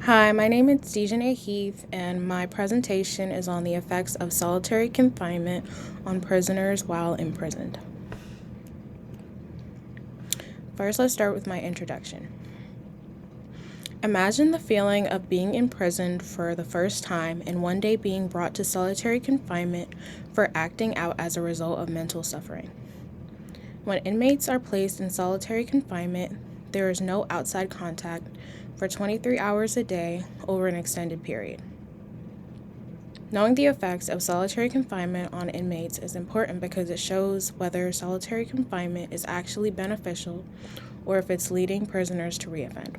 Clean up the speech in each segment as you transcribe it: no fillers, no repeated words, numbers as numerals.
Hi, my name is Dejanay Heath, and my presentation is on the effects of solitary confinement on prisoners while imprisoned. First, let's start with my introduction. Imagine the feeling of being imprisoned for the first time and one day being brought to solitary confinement for acting out as a result of mental suffering. When inmates are placed in solitary confinement, there is no outside contact for 23 hours a day over an extended period. Knowing the effects of solitary confinement on inmates is important because it shows whether solitary confinement is actually beneficial or if it's leading prisoners to reoffend.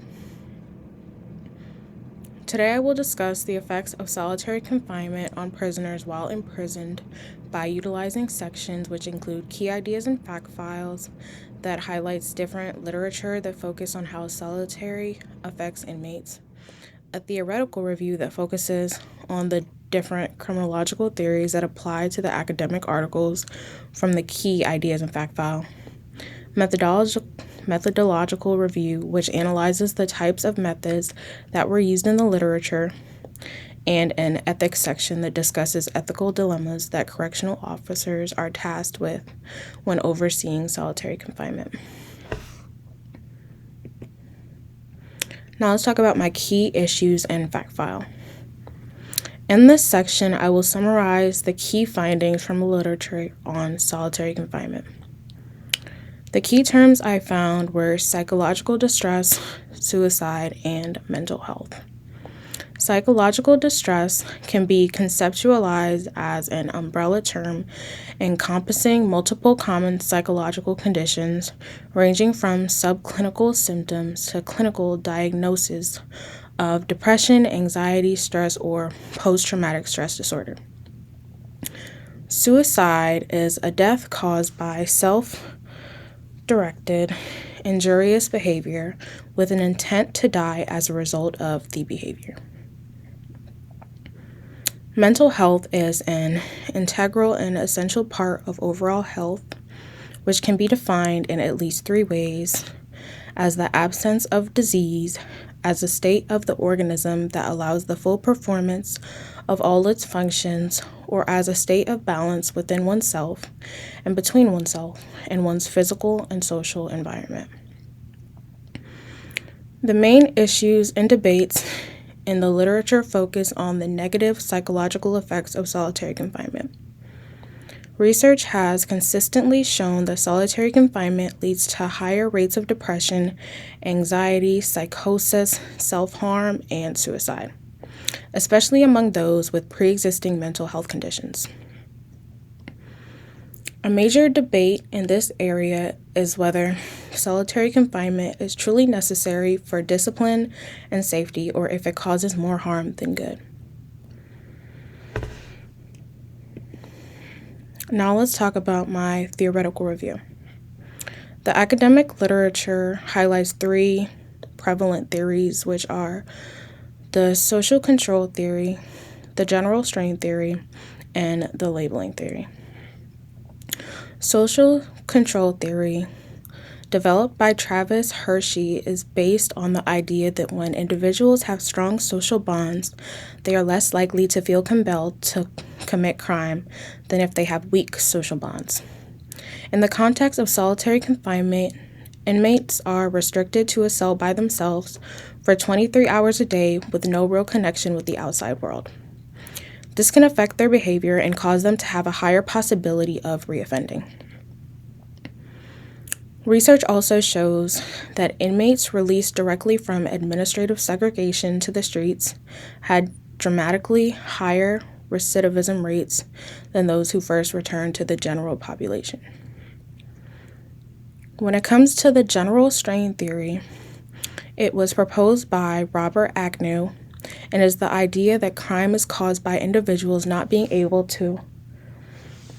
Today I will discuss the effects of solitary confinement on prisoners while imprisoned by utilizing sections which include key ideas and fact files that highlights different literature that focus on how solitary affects inmates, a theoretical review that focuses on the different criminological theories that apply to the academic articles from the key ideas and fact file, methodological review, which analyzes the types of methods that were used in the literature, and an ethics section that discusses ethical dilemmas that correctional officers are tasked with when overseeing solitary confinement. Now let's talk about my key issues and fact file. In this section, I will summarize the key findings from the literature on solitary confinement. The key terms I found were psychological distress, suicide, and mental health. Psychological distress can be conceptualized as an umbrella term encompassing multiple common psychological conditions ranging from subclinical symptoms to clinical diagnosis of depression, anxiety, stress, or post-traumatic stress disorder. Suicide is a death caused by self-directed, injurious behavior with an intent to die as a result of the behavior. Mental health is an integral and essential part of overall health, which can be defined in at least 3 ways: as the absence of disease, as a state of the organism that allows the full performance of all its functions, or as a state of balance within oneself and between oneself and one's physical and social environment. The main issues and debates in the literature focus on the negative psychological effects of solitary confinement. Research has consistently shown that solitary confinement leads to higher rates of depression, anxiety, psychosis, self-harm, and suicide, especially among those with pre-existing mental health conditions. A major debate in this area is whether solitary confinement is truly necessary for discipline and safety, or if it causes more harm than good. Now let's talk about my theoretical review. The academic literature highlights 3 prevalent theories, which are the social control theory, the general strain theory, and the labeling theory. Social control theory, developed by Travis Hershey, is based on the idea that when individuals have strong social bonds, they are less likely to feel compelled to commit crime than if they have weak social bonds. In the context of solitary confinement, inmates are restricted to a cell by themselves for 23 hours a day with no real connection with the outside world. This can affect their behavior and cause them to have a higher possibility of reoffending. Research also shows that inmates released directly from administrative segregation to the streets had dramatically higher recidivism rates than those who first returned to the general population. When it comes to the general strain theory, it was proposed by Robert Agnew and is the idea that crime is caused by individuals not being able to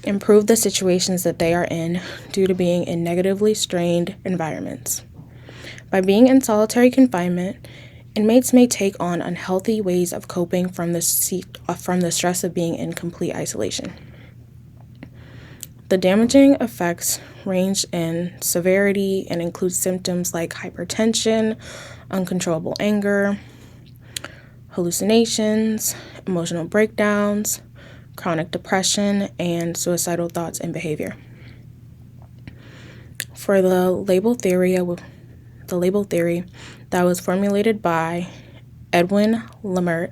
improve the situations that they are in due to being in negatively strained environments. By being in solitary confinement, inmates may take on unhealthy ways of coping from the stress of being in complete isolation. The damaging effects range in severity and include symptoms like hypertension, uncontrollable anger, hallucinations, emotional breakdowns, chronic depression, and suicidal thoughts and behavior. For the label theory that was formulated by Edwin Lemert,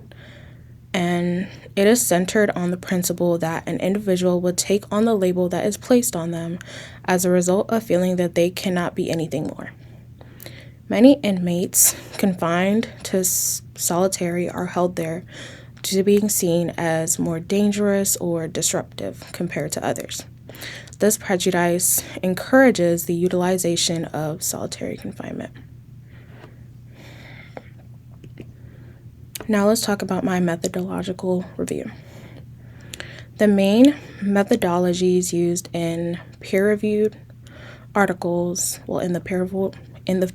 and it is centered on the principle that an individual would take on the label that is placed on them as a result of feeling that they cannot be anything more. Many inmates confined to solitary are held there due to being seen as more dangerous or disruptive compared to others. This prejudice encourages the utilization of solitary confinement. Now let's talk about my methodological review. The main methodologies used in peer-reviewed articles, in the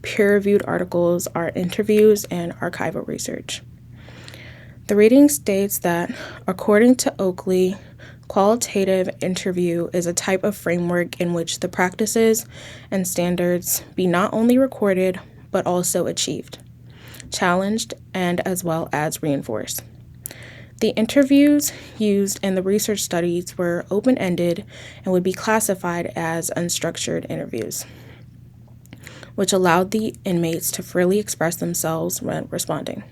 peer-reviewed articles are interviews and archival research. The reading states that, according to Oakley, qualitative interview is a type of framework in which the practices and standards be not only recorded, but also achieved, challenged, and as well as reinforced. The interviews used in the research studies were open-ended and would be classified as unstructured interviews, which allowed the inmates to freely express themselves when responding.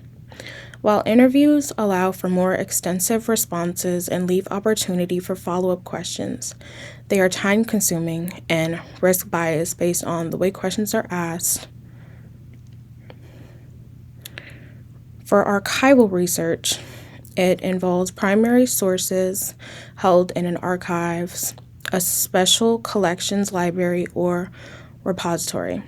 While interviews allow for more extensive responses and leave opportunity for follow-up questions, they are time-consuming and risk bias based on the way questions are asked. For archival research, it involves primary sources held in an archives, a special collections library, or repository.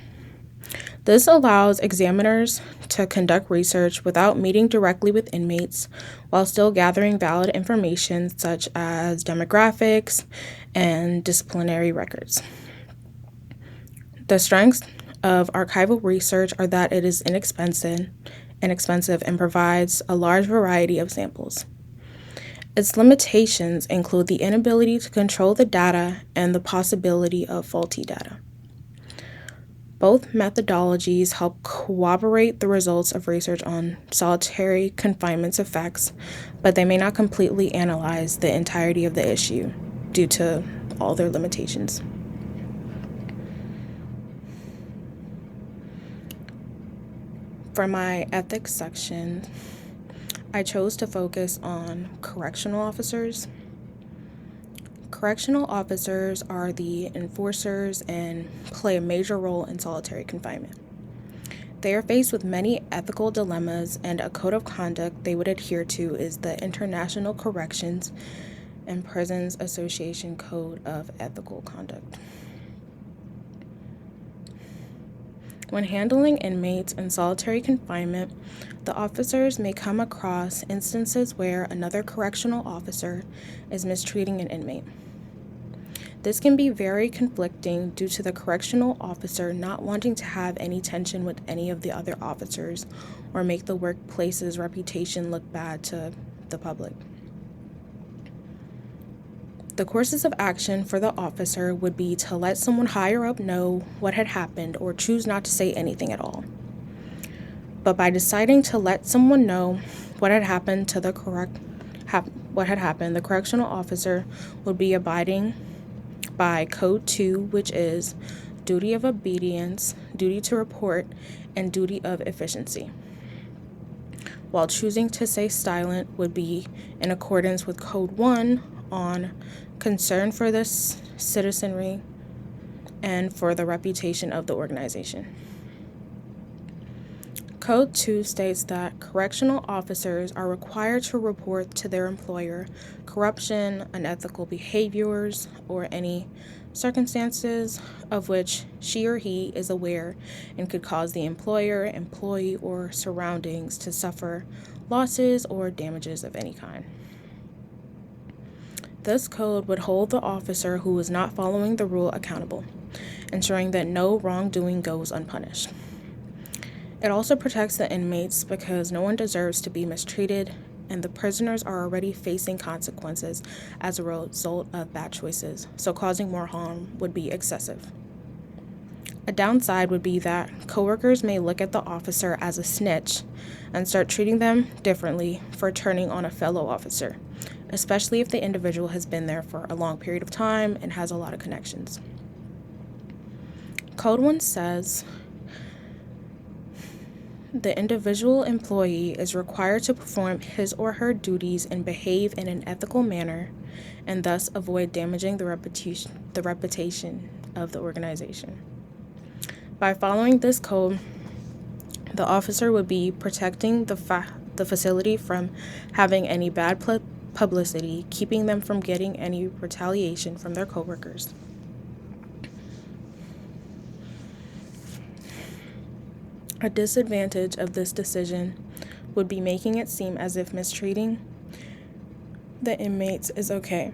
This allows examiners to conduct research without meeting directly with inmates while still gathering valid information such as demographics and disciplinary records. The strengths of archival research are that it is inexpensive and provides a large variety of samples. Its limitations include the inability to control the data and the possibility of faulty data. Both methodologies help corroborate the results of research on solitary confinement's effects, but they may not completely analyze the entirety of the issue due to all their limitations. For my ethics section, I chose to focus on correctional officers. Correctional officers are the enforcers and play a major role in solitary confinement. They are faced with many ethical dilemmas, and a code of conduct they would adhere to is the International Corrections and Prisons Association Code of Ethical Conduct. When handling inmates in solitary confinement, the officers may come across instances where another correctional officer is mistreating an inmate. This can be very conflicting due to the correctional officer not wanting to have any tension with any of the other officers or make the workplace's reputation look bad to the public. The courses of action for the officer would be to let someone higher up know what had happened or choose not to say anything at all. But by deciding to let someone know what had happened, the correctional officer would be abiding by Code 2, which is duty of obedience, duty to report, and duty of efficiency. While choosing to stay silent would be in accordance with Code 1 on concern for the citizenry and for the reputation of the organization. Code 2 states that correctional officers are required to report to their employer corruption, unethical behaviors, or any circumstances of which she or he is aware and could cause the employer, employee, or surroundings to suffer losses or damages of any kind. This code would hold the officer who is not following the rule accountable, ensuring that no wrongdoing goes unpunished. It also protects the inmates because no one deserves to be mistreated, and the prisoners are already facing consequences as a result of bad choices, so causing more harm would be excessive. A downside would be that coworkers may look at the officer as a snitch and start treating them differently for turning on a fellow officer, especially if the individual has been there for a long period of time and has a lot of connections. Code 1 says the individual employee is required to perform his or her duties and behave in an ethical manner and thus avoid damaging the reputation of the organization. By following this code, the officer would be protecting the facility from having any bad publicity, keeping them from getting any retaliation from their coworkers. A disadvantage of this decision would be making it seem as if mistreating the inmates is okay.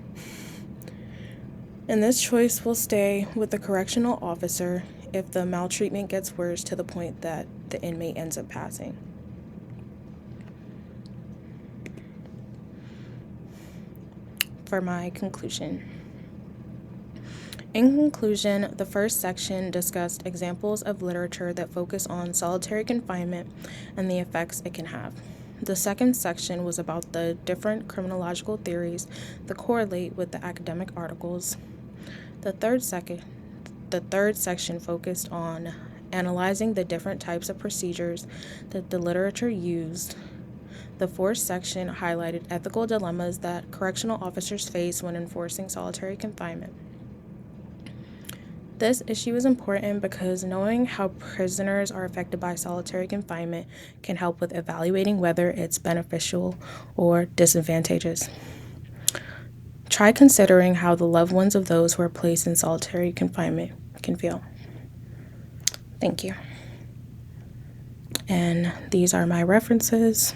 And this choice will stay with the correctional officer if the maltreatment gets worse to the point that the inmate ends up passing. For my conclusion. In conclusion, the first section discussed examples of literature that focus on solitary confinement and the effects it can have. The second section was about the different criminological theories that correlate with the academic articles. The third section focused on analyzing the different types of procedures that the literature used. The fourth section highlighted ethical dilemmas that correctional officers face when enforcing solitary confinement. This issue is important because knowing how prisoners are affected by solitary confinement can help with evaluating whether it's beneficial or disadvantageous. Try considering how the loved ones of those who are placed in solitary confinement can feel. Thank you. And these are my references.